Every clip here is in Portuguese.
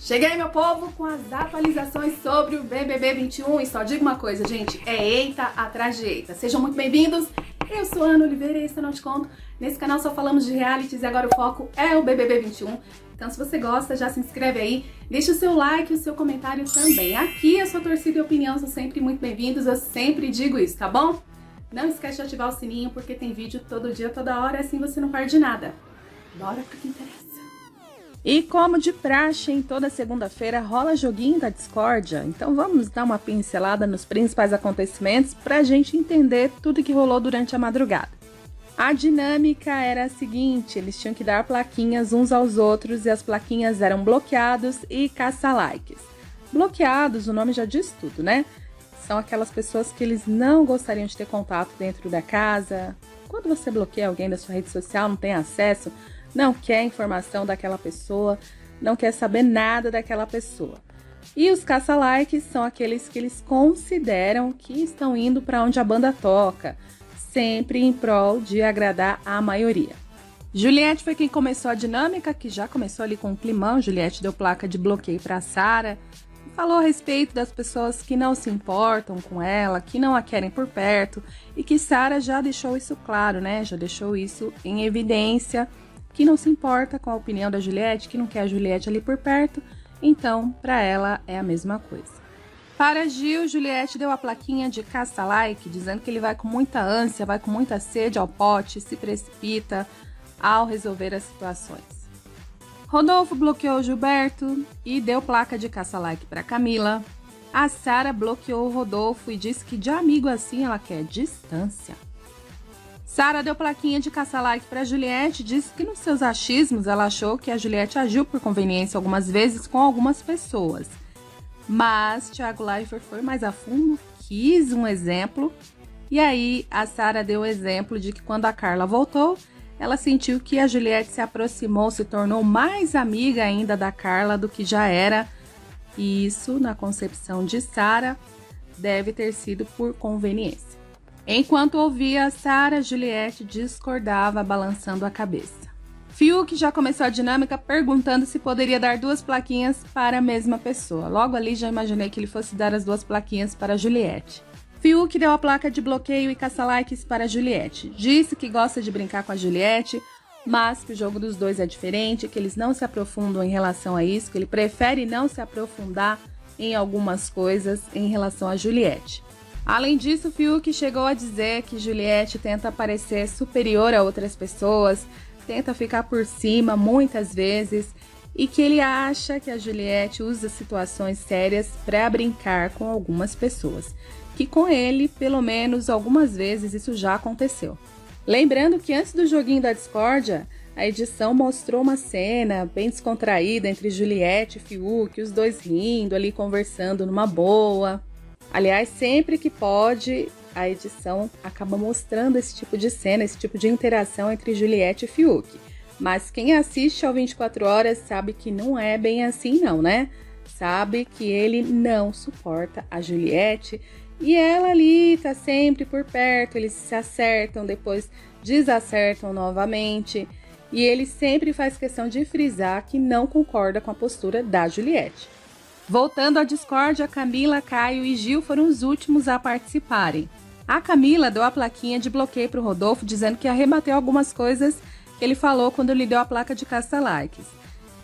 Cheguei, meu povo, com as atualizações sobre o BBB 21 e só digo uma coisa, gente, é eita atrás de eita. Sejam muito bem-vindos, eu sou a Ana Oliveira e esse eu não te conto. Nesse canal só falamos de realities e agora o foco é o BBB 21. Então se você gosta, já se inscreve aí, deixa o seu like e o seu comentário também. Aqui a sua torcida e opinião são sempre muito bem-vindos, eu sempre digo isso, tá bom? Não esquece de ativar o sininho porque tem vídeo todo dia, toda hora, assim você não perde nada. Bora pro que interessa. E como de praxe, em toda segunda-feira rola joguinho da discórdia, então vamos dar uma pincelada nos principais acontecimentos pra gente entender tudo que rolou durante a madrugada. A dinâmica era a seguinte, eles tinham que dar plaquinhas uns aos outros e as plaquinhas eram bloqueados e caça-likes. Bloqueados, o nome já diz tudo, né? São aquelas pessoas que eles não gostariam de ter contato dentro da casa. Quando você bloqueia alguém da sua rede social, não tem acesso, não quer informação daquela pessoa, não quer saber nada daquela pessoa. E os caça-likes são aqueles que eles consideram que estão indo para onde a banda toca, sempre em prol de agradar a maioria. Juliette foi quem começou a dinâmica, que já começou ali com um climão. Juliette deu placa de bloqueio para Sara, falou a respeito das pessoas que não se importam com ela, que não a querem por perto, e que Sara já deixou isso claro, né? Já deixou isso em evidência, que não se importa com a opinião da Juliette, que não quer a Juliette ali por perto, então para ela é a mesma coisa. Para Gil, Juliette deu a plaquinha de caça-like, dizendo que ele vai com muita ânsia, vai com muita sede ao pote, se precipita ao resolver as situações. Rodolfo bloqueou Gilberto e deu placa de caça-like para Camila. A Sara bloqueou o Rodolfo e disse que de amigo assim ela quer distância. Sara deu plaquinha de caça-like para Juliette e disse que nos seus achismos ela achou que a Juliette agiu por conveniência algumas vezes com algumas pessoas. Mas Thiago Leifert foi mais a fundo, quis um exemplo, e aí a Sara deu o exemplo de que quando a Carla voltou, ela sentiu que a Juliette se aproximou, se tornou mais amiga ainda da Carla do que já era, e isso, na concepção de Sara, deve ter sido por conveniência. Enquanto ouvia a Sara, Juliette discordava, balançando a cabeça. Fiuk já começou a dinâmica perguntando se poderia dar duas plaquinhas para a mesma pessoa. Logo ali já imaginei que ele fosse dar as duas plaquinhas para a Juliette. Fiuk deu a placa de bloqueio e caça-likes para a Juliette. Disse que gosta de brincar com a Juliette, mas que o jogo dos dois é diferente, que eles não se aprofundam em relação a isso, que ele prefere não se aprofundar em algumas coisas em relação a Juliette. Além disso, Fiuk chegou a dizer que Juliette tenta parecer superior a outras pessoas, tenta ficar por cima muitas vezes e que ele acha que a Juliette usa situações sérias para brincar com algumas pessoas. Que com ele, pelo menos algumas vezes, isso já aconteceu. Lembrando que antes do joguinho da discórdia, a edição mostrou uma cena bem descontraída entre Juliette e Fiuk, os dois rindo ali, conversando numa boa. Aliás, sempre que pode, a edição acaba mostrando esse tipo de cena, esse tipo de interação entre Juliette e Fiuk. Mas quem assiste ao 24 Horas sabe que não é bem assim não, né? Sabe que ele não suporta a Juliette e ela ali tá sempre por perto, eles se acertam, depois desacertam novamente. E ele sempre faz questão de frisar que não concorda com a postura da Juliette. Voltando à discórdia, Camila, Caio e Gil foram os últimos a participarem. A Camila deu a plaquinha de bloqueio para o Rodolfo, dizendo que ia rebater algumas coisas que ele falou quando lhe deu a placa de caça-likes.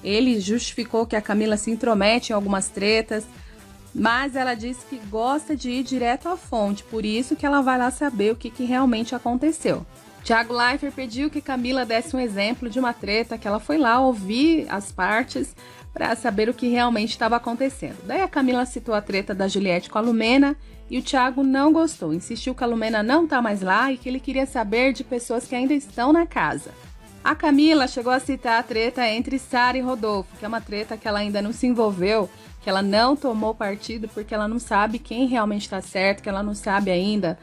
Ele justificou que a Camila se intromete em algumas tretas, mas ela disse que gosta de ir direto à fonte, por isso que ela vai lá saber o que realmente aconteceu. Thiago Leifert pediu que Camila desse um exemplo de uma treta, que ela foi lá ouvir as partes para saber o que realmente estava acontecendo. Daí a Camila citou a treta da Juliette com a Lumena e o Thiago não gostou, insistiu que a Lumena não tá mais lá e que ele queria saber de pessoas que ainda estão na casa. A Camila chegou a citar a treta entre Sara e Rodolfo, que é uma treta que ela ainda não se envolveu, que ela não tomou partido porque ela não sabe quem realmente está certo, que ela não sabe ainda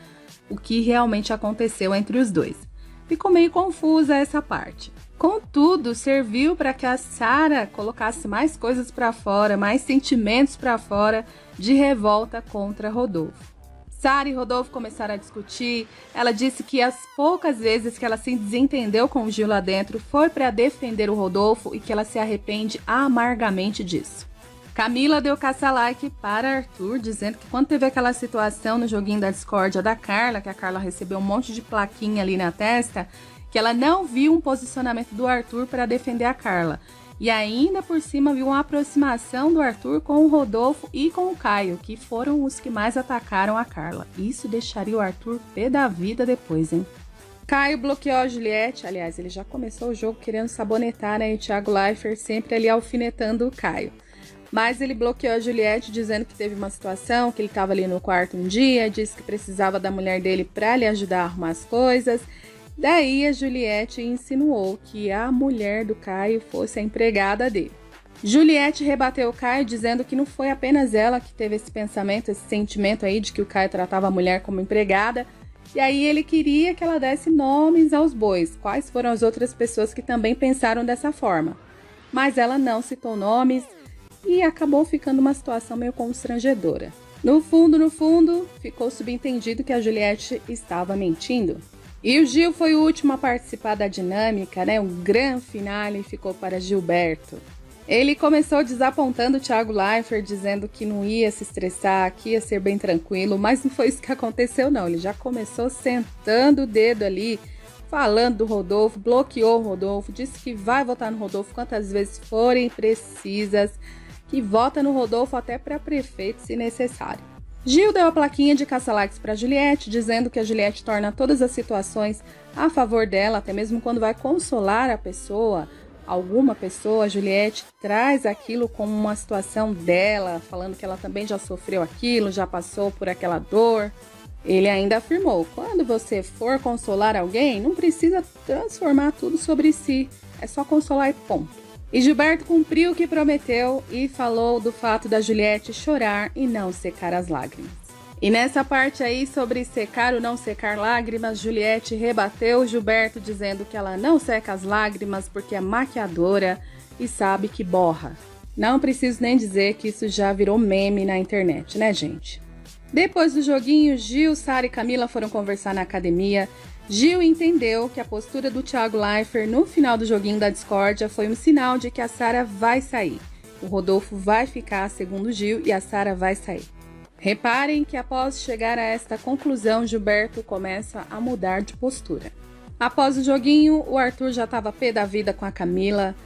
o que realmente aconteceu entre os dois. Ficou meio confusa essa parte. Contudo, serviu para que a Sara colocasse mais coisas para fora, mais sentimentos para fora de revolta contra Rodolfo. Sara e Rodolfo começaram a discutir. Ela disse que as poucas vezes que ela se desentendeu com o Gil lá dentro foi para defender o Rodolfo e que ela se arrepende amargamente disso. Camila deu caça-like para Arthur, dizendo que quando teve aquela situação no joguinho da discórdia da Carla, que a Carla recebeu um monte de plaquinha ali na testa, que ela não viu um posicionamento do Arthur para defender a Carla. E ainda por cima viu uma aproximação do Arthur com o Rodolfo e com o Caio, que foram os que mais atacaram a Carla. Isso deixaria o Arthur pé da vida depois, hein? Caio bloqueou a Juliette, aliás, ele já começou o jogo querendo sabonetar, né? E o Thiago Leifert sempre ali alfinetando o Caio. Mas ele bloqueou a Juliette, dizendo que teve uma situação, que ele estava ali no quarto um dia, disse que precisava da mulher dele para lhe ajudar a arrumar as coisas. Daí a Juliette insinuou que a mulher do Caio fosse a empregada dele. Juliette rebateu o Caio, dizendo que não foi apenas ela que teve esse pensamento, esse sentimento aí de que o Caio tratava a mulher como empregada. E aí ele queria que ela desse nomes aos bois, quais foram as outras pessoas que também pensaram dessa forma. Mas ela não citou nomes e acabou ficando uma situação meio constrangedora. No fundo, ficou subentendido que a Juliette estava mentindo. E o Gil foi o último a participar da dinâmica, né? Um grande finale ficou para Gilberto. Ele começou desapontando o Thiago Leifert, dizendo que não ia se estressar, que ia ser bem tranquilo, mas não foi isso que aconteceu não. Ele já começou sentando o dedo ali, falando do Rodolfo, bloqueou o Rodolfo, disse que vai votar no Rodolfo quantas vezes forem precisas, que vota no Rodolfo até para prefeito se necessário. Gil deu a plaquinha de caça-likes para Juliette, dizendo que a Juliette torna todas as situações a favor dela, até mesmo quando vai consolar a pessoa, alguma pessoa, a Juliette traz aquilo como uma situação dela, falando que ela também já sofreu aquilo, já passou por aquela dor. Ele ainda afirmou, quando você for consolar alguém, não precisa transformar tudo sobre si, é só consolar e ponto. E Gilberto cumpriu o que prometeu e falou do fato da Juliette chorar e não secar as lágrimas. E nessa parte aí sobre secar ou não secar lágrimas, Juliette rebateu Gilberto dizendo que ela não seca as lágrimas porque é maquiadora e sabe que borra. Não preciso nem dizer que isso já virou meme na internet, né, gente? Depois do joguinho, Gil, Sara e Camila foram conversar na academia. Gil entendeu que a postura do Thiago Leifert no final do joguinho da discórdia foi um sinal de que a Sara vai sair. O Rodolfo vai ficar, segundo Gil, e a Sara vai sair. Reparem que após chegar a esta conclusão, Gilberto começa a mudar de postura. Após o joguinho, o Arthur já estava pé da vida com a Camila,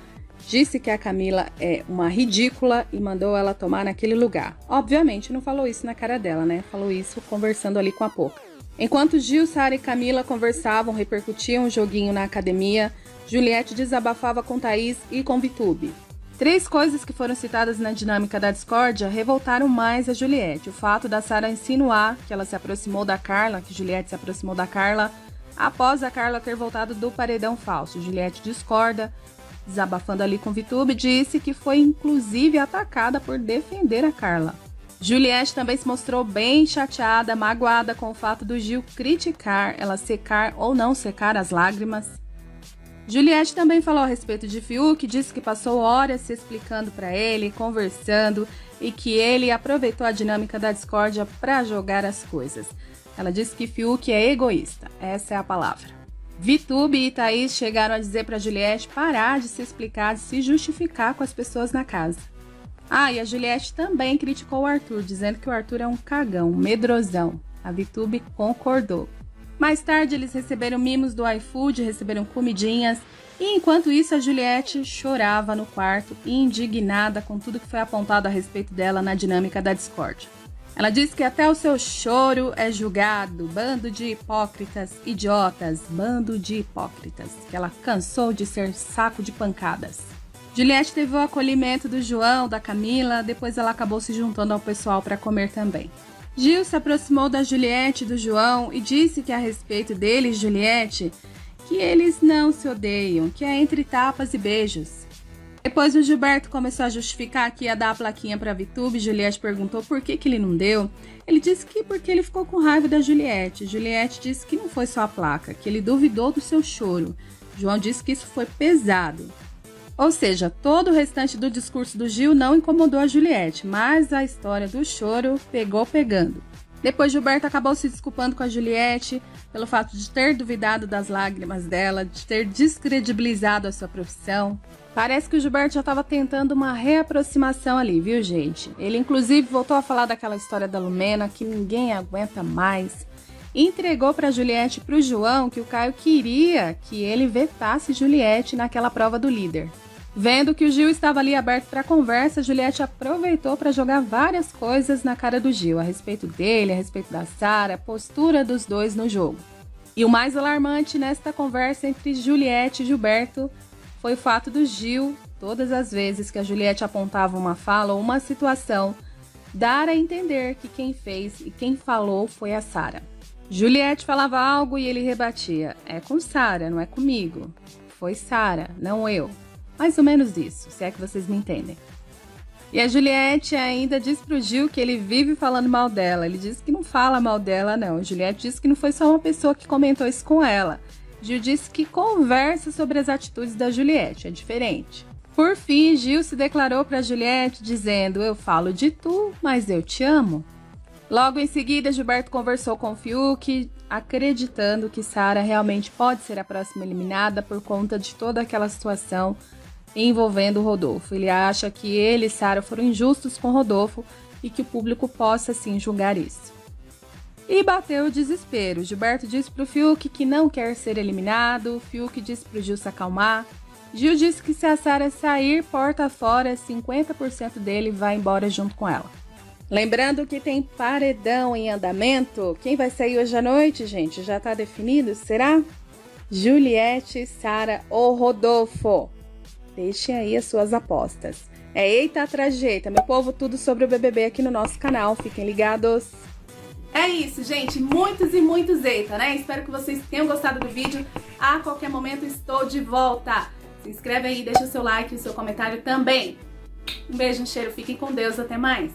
disse que a Camila é uma ridícula e mandou ela tomar naquele lugar. Obviamente não falou isso na cara dela, né? Falou isso conversando ali com a Poca. Enquanto Gil, Sara e Camila conversavam, repercutiam o joguinho na academia, Juliette desabafava com Thaís e com Vitube. 3 coisas que foram citadas na dinâmica da discórdia revoltaram mais a Juliette. O fato da Sara insinuar que ela se aproximou da Carla, que Juliette se aproximou da Carla, após a Carla ter voltado do paredão falso. Juliette discorda, desabafando ali com Vitube, disse que foi inclusive atacada por defender a Carla. Juliette também se mostrou bem chateada, magoada com o fato do Gil criticar ela secar ou não secar as lágrimas. Juliette também falou a respeito de Fiuk, disse que passou horas se explicando para ele, conversando e que ele aproveitou a dinâmica da discórdia para jogar as coisas. Ela disse que Fiuk é egoísta, essa é a palavra. Vitube e Thaís chegaram a dizer para Juliette parar de se explicar, de se justificar com as pessoas na casa. E a Juliette também criticou o Arthur, dizendo que o Arthur é um cagão, um medrosão. A Vitube concordou. Mais tarde, eles receberam mimos do iFood, receberam comidinhas. E enquanto isso, a Juliette chorava no quarto, indignada com tudo que foi apontado a respeito dela na dinâmica da discórdia. Ela disse que até o seu choro é julgado, bando de hipócritas, idiotas, bando de hipócritas, que ela cansou de ser saco de pancadas. Juliette teve o acolhimento do João, da Camila, depois ela acabou se juntando ao pessoal para comer também. Gil se aproximou da Juliette e do João e disse que a respeito dele e Juliette, que eles não se odeiam, que é entre tapas e beijos. Depois o Gilberto começou a justificar que ia dar a plaquinha para Vitube, Juliette perguntou por que ele não deu. Ele disse que porque ele ficou com raiva da Juliette. Juliette disse que não foi só a placa, que ele duvidou do seu choro. João disse que isso foi pesado. Ou seja, todo o restante do discurso do Gil não incomodou a Juliette, mas a história do choro pegou pegando. Depois Gilberto acabou se desculpando com a Juliette pelo fato de ter duvidado das lágrimas dela, de ter descredibilizado a sua profissão. Parece que o Gilberto já estava tentando uma reaproximação ali, viu, gente? Ele inclusive voltou a falar daquela história da Lumena, que ninguém aguenta mais. E entregou para a Juliette e para o João que o Caio queria que ele vetasse Juliette naquela prova do líder. Vendo que o Gil estava ali aberto para conversa, Juliette aproveitou para jogar várias coisas na cara do Gil, a respeito dele, a respeito da Sara, a postura dos dois no jogo. E o mais alarmante nesta conversa entre Juliette e Gilberto foi o fato do Gil, todas as vezes que a Juliette apontava uma fala ou uma situação, dar a entender que quem fez e quem falou foi a Sara. Juliette falava algo e ele rebatia: é com Sara, não é comigo. Foi Sara, não eu. Mais ou menos isso, se é que vocês me entendem. E a Juliette ainda diz pro Gil que ele vive falando mal dela. Ele diz que não fala mal dela, não. A Juliette disse que não foi só uma pessoa que comentou isso com ela. Gil disse que conversa sobre as atitudes da Juliette, é diferente. Por fim, Gil se declarou para Juliette dizendo: eu falo de tu, mas eu te amo. Logo em seguida, Gilberto conversou com o Fiuk, acreditando que Sara realmente pode ser a próxima eliminada por conta de toda aquela situação envolvendo o Rodolfo. Ele acha que ele e Sara foram injustos com o Rodolfo e que o público possa sim julgar isso. E bateu o desespero. Gilberto disse pro Fiuk que não quer ser eliminado, Fiuk disse pro Gil se acalmar. Gil disse que se a Sara sair porta fora, 50% dele vai embora junto com ela. Lembrando que tem paredão em andamento. Quem vai sair hoje à noite, gente? Já tá definido? Será? Juliette, Sara ou Rodolfo? Deixem aí as suas apostas. É eita atrás de eita, meu povo, tudo sobre o BBB aqui no nosso canal. Fiquem ligados. É isso, gente. Muitos e muitos eita, né? Espero que vocês tenham gostado do vídeo. A qualquer momento estou de volta. Se inscreve aí, deixa o seu like e o seu comentário também. Um beijo, um cheiro. Fiquem com Deus. Até mais.